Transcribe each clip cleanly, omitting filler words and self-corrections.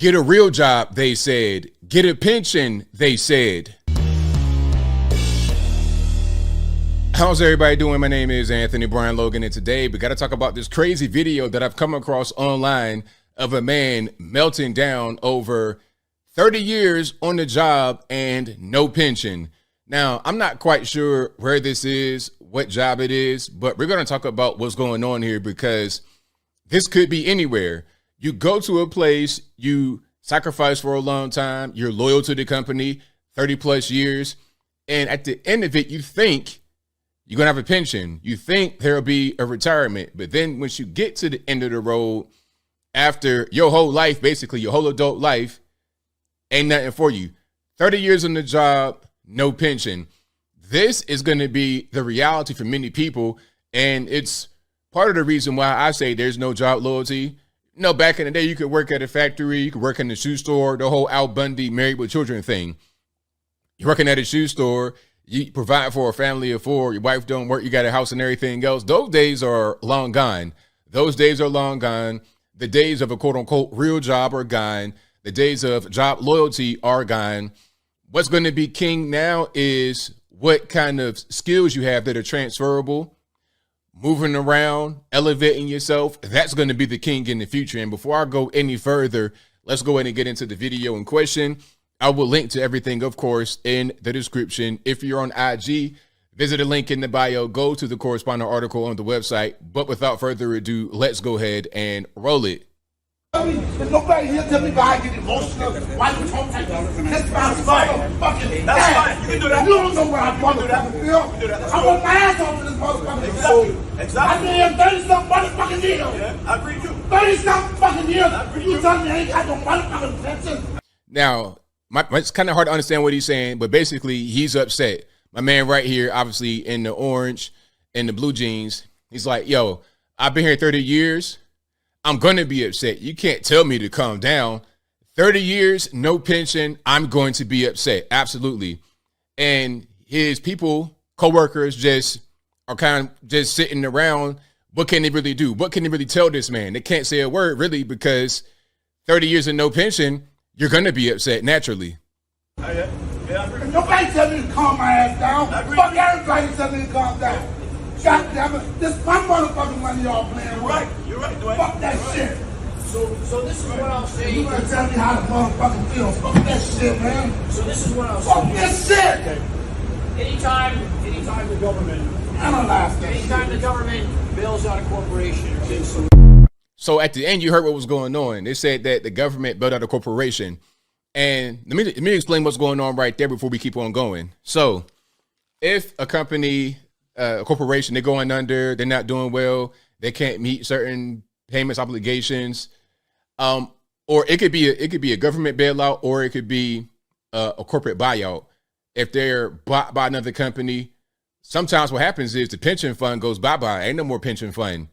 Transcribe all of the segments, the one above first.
Get a real job, they said. Get a pension, they said. How's everybody doing? My name is Anthony Brian Logan, and today we got to talk about this crazy video that I've come across online of a man melting down over 30 years on the job and no pension. Now, I'm not quite sure where this is, what job it is, but we're going to talk about what's going on here because this could be anywhere. You go to a place, you sacrifice for a long time, you're loyal to the company, 30 plus years, and at the end of it, you think you're going to have a pension. You think there'll be a retirement. But then once you get to the end of the road, after your whole life, basically your whole adult life, ain't nothing for you. 30 years on the job, no pension. This is going to be the reality for many people. And it's part of the reason why I say there's no job loyalty. You know, back in the day, you could work at a factory, you could work in the shoe store, the whole Al Bundy married with children thing. You're working at a shoe store, you provide for a family of four, your wife don't work, you got a house and everything else. Those days are long gone. Those days are long gone. The days of a quote unquote real job are gone. The days of job loyalty are gone. What's going to be king now is what kind of skills you have that are transferable, moving around, elevating yourself. That's going to be the king in the future. And before I go any further, let's go ahead and get into the video in question. I will link to everything, of course, in the description. If you're on IG, visit the link in the bio, go to the corresponding article on the website. But without further ado, let's go ahead and roll it. There's nobody here tell me why I get emotional. Why you talk like this? That's fine. That's fine. You can do that. You don't know where I motherfucking feel. I want my ass off to this motherfucking Exactly. I've been here 30-something motherfucking years. Yeah, I agree too. 30-something fucking years. You tell me I ain't got no motherfucking pension. Now, it's kind of hard to understand what he's saying, but basically he's upset. My man right here, obviously in the orange and the blue jeans, he's like, yo, I've been here 30 years. I'm going to be upset. You can't tell me to calm down. 30 years, no pension. I'm going to be upset. Absolutely. And his people, coworkers, just are kind of just sitting around. What can they really do? What can they really tell this man? They can't say a word really because 30 years and no pension, you're going to be upset naturally. Nobody tell me to calm my ass down. Fuck everybody tell me to calm down. God damn it. This is my motherfucking money y'all playing with. Right. You're right, Dwayne. Fuck that shit. So this is what I'll say. You gonna tell me how to motherfucking feel. Fuck that shit, man. So this is what I'll say. Fuck this shit. Anytime the government analyze that anytime shit. the government bails out a corporation, So at the end, you heard what was going on. They said that the government bailed out a corporation. And let me explain what's going on right there before we keep on going. So if a company, a corporation, they're going under, they're not doing well, they can't meet certain payments, obligations, or it could be a government bailout, or it could be a corporate buyout. If they're bought by another company, sometimes what happens is the pension fund goes bye-bye. Ain't no more pension fund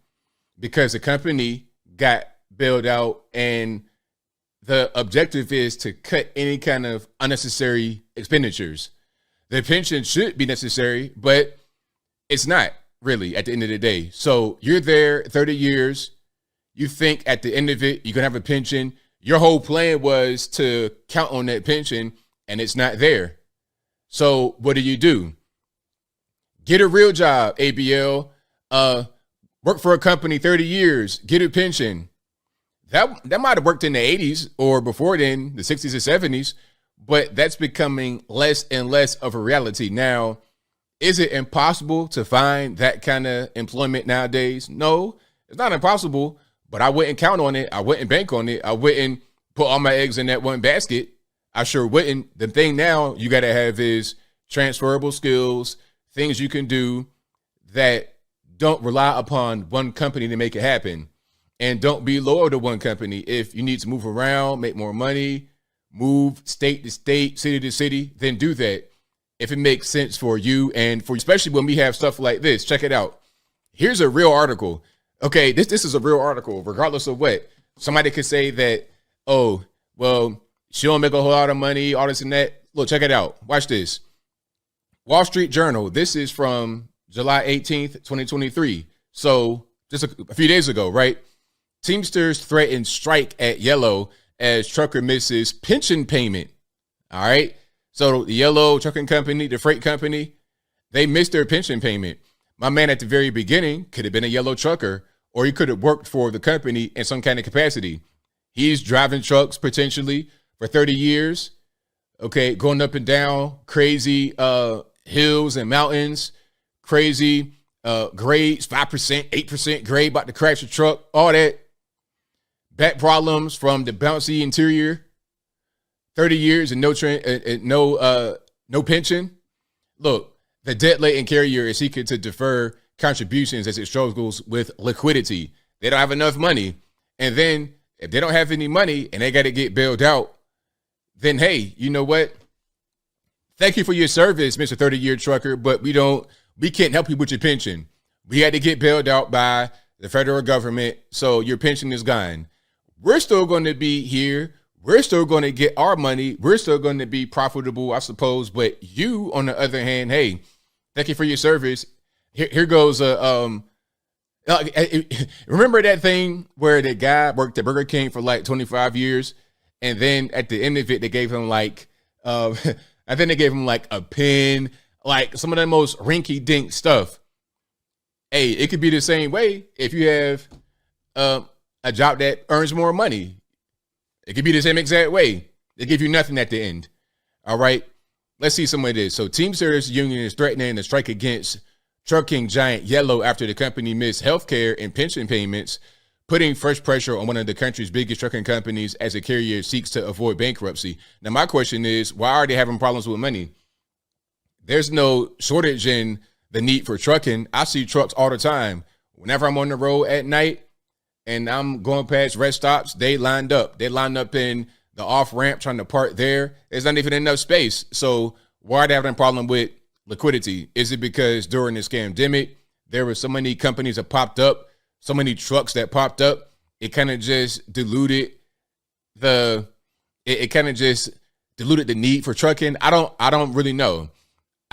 because the company got bailed out, and the objective is to cut any kind of unnecessary expenditures. The pension should be necessary, but it's not really at the end of the day. So you're there 30 years. You think at the end of it, you're going to have a pension. Your whole plan was to count on that pension, and it's not there. So what do? Get a real job, ABL. Work for a company 30 years. Get a pension. That might have worked in the 80s or before then, the 60s or 70s, but that's becoming less and less of a reality. Now, is it impossible to find that kind of employment nowadays? No, it's not impossible, but I wouldn't count on it. I wouldn't bank on it. I wouldn't put all my eggs in that one basket. I sure wouldn't. The thing now you got to have is transferable skills, things you can do that don't rely upon one company to make it happen. And don't be loyal to one company. If you need to move around, make more money, move state to state, city to city, then do that. If it makes sense for you and for, especially when we have stuff like this, check it out. Here's a real article. Okay, this is a real article, regardless of what. Somebody could say that, oh, well, she don't make a whole lot of money, all this and that. Look, check it out. Watch this. Wall Street Journal. This is from July 18th, 2023. So just a few days ago, right? Teamsters threaten strike at Yellow as trucker misses pension payment. All right. So the yellow trucking company, the freight company, they missed their pension payment. My man at the very beginning could have been a yellow trucker, or he could have worked for the company in some kind of capacity. He's driving trucks potentially for 30 years. Okay. Going up and down crazy hills and mountains, crazy grades, 5%, 8% grade, about to crash the truck, all that. Back problems from the bouncy interior, 30 years and no pension. Look, the debt-laden carrier is seeking to defer contributions as it struggles with liquidity. They don't have enough money. And then if they don't have any money and they got to get bailed out, then, hey, you know what? Thank you for your service, Mr. 30-year trucker, but we can't help you with your pension. We had to get bailed out by the federal government, so your pension is gone. We're still going to be here. We're still going to get our money. We're still going to be profitable, I suppose. But you, on the other hand, hey, thank you for your service. Here goes remember that thing where the guy worked at Burger King for like 25 years, and then at the end of it, they gave him like I think they gave him like a pen, like some of the most rinky-dink stuff. Hey, it could be the same way if you have a job that earns more money. It could be the same exact way. They give you nothing at the end. All right. Let's see some of this. So Teamsters Union is threatening to strike against trucking giant Yellow after the company missed healthcare and pension payments, putting fresh pressure on one of the country's biggest trucking companies as the carrier seeks to avoid bankruptcy. Now, my question is, why are they having problems with money? There's no shortage in the need for trucking. I see trucks all the time. Whenever I'm on the road at night and I'm going past rest stops, they lined up. They lined up in the off ramp trying to park there. There's not even enough space. So why are they having a problem with liquidity? Is it because during this scamdemic, there were so many companies that popped up, so many trucks that popped up? It kind of just diluted the need for trucking. I don't really know.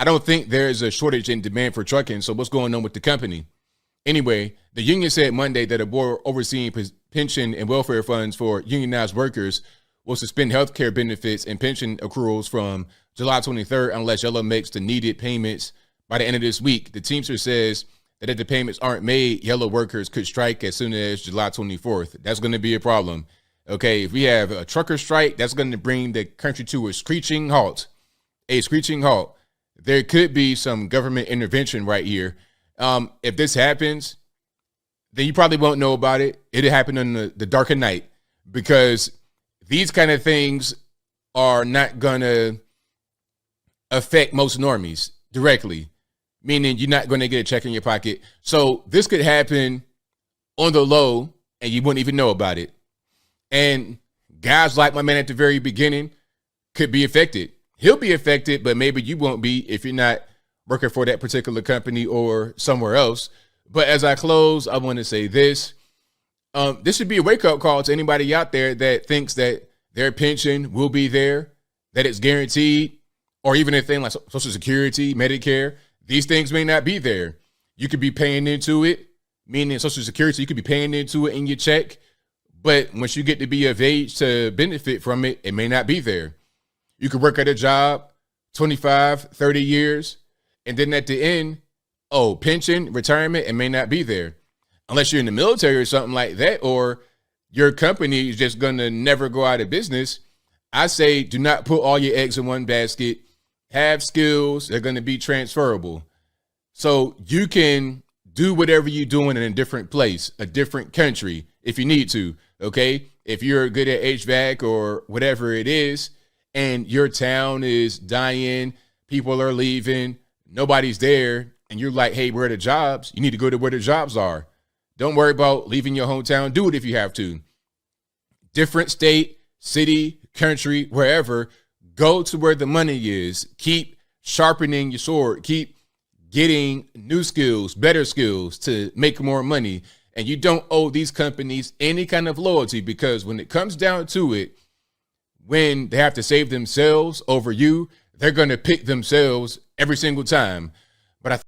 I don't think there's a shortage in demand for trucking. So what's going on with the company? Anyway, the union said Monday that a board overseeing pension and welfare funds for unionized workers will suspend health care benefits and pension accruals from July 23rd unless Yellow makes the needed payments by the end of this week. The Teamster says that if the payments aren't made, Yellow workers could strike as soon as July 24th. That's going to be a problem. Okay, if we have a trucker strike, that's going to bring the country to a screeching halt. A screeching halt. There could be some government intervention right here. If this happens, then you probably won't know about it. It'll happen in the dark of night, because these kind of things are not going to affect most normies directly, meaning you're not going to get a check in your pocket. So this could happen on the low and you wouldn't even know about it. And guys like my man at the very beginning could be affected. He'll be affected, but maybe you won't be if you're not working for that particular company or somewhere else. But as I close, I want to say this. This should be a wake-up call to anybody out there that thinks that their pension will be there, that it's guaranteed, or even a thing like Social Security, Medicare. These things may not be there. You could be paying into it, meaning Social Security, you could be paying into it in your check. But once you get to be of age to benefit from it, it may not be there. You could work at a job 25, 30 years, and then at the end, pension, retirement, it may not be there. Unless you're in the military or something like that, or your company is just going to never go out of business. I say do not put all your eggs in one basket. Have skills. They're going to be transferable. So you can do whatever you're doing in a different place, a different country, if you need to, okay? If you're good at HVAC or whatever it is, and your town is dying, people are leaving, nobody's there, and you're like, hey, where are the jobs? You need to go to where the jobs are. Don't worry about leaving your hometown. Do it if you have to. Different state, city, country, wherever, go to where the money is. Keep sharpening your sword. Keep getting new skills, better skills to make more money. And you don't owe these companies any kind of loyalty, because when it comes down to it, when they have to save themselves over you, they're going to pick themselves every single time. But I